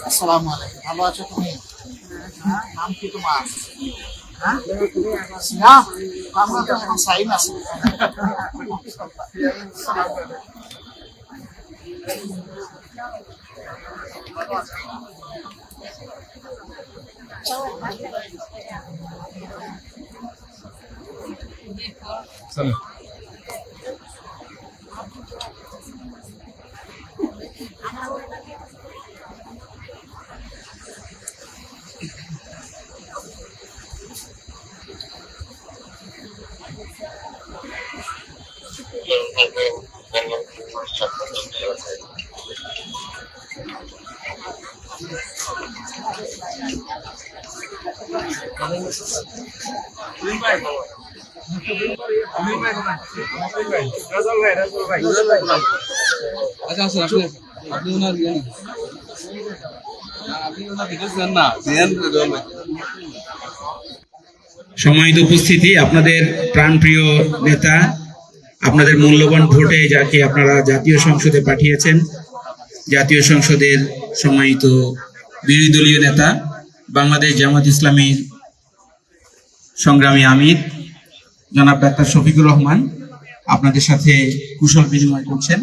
আসসালামু আলাইকুম, ভালো আছো তুমি? হ্যাঁ, নাম কি তোমার? হ্যাঁ, সিয়াম। আমরা তো এখন সাইম আছি। চলো। আচ্ছা আসুন, আপনি আপনি ওনার ইয়ে না, আপনি ওনার ভিডিও দেন না, দেন। সম্মানিত উপস্থিতি, আপনাদের প্রাণপ্রিয় নেতা, আপনাদের মূল্যবান ভোটে যাকে আপনারা জাতীয় সংসদে পাঠিয়েছেন, জাতীয় সংসদের সম্মানিত বিরোধী দলীয় নেতা, বাংলাদেশ জামাত ইসলামীর সংগ্রামী আমির জনাব ডাক্তার শফিকুর রহমান আপনাদের সাথে কুশল বিনিময় করছেন।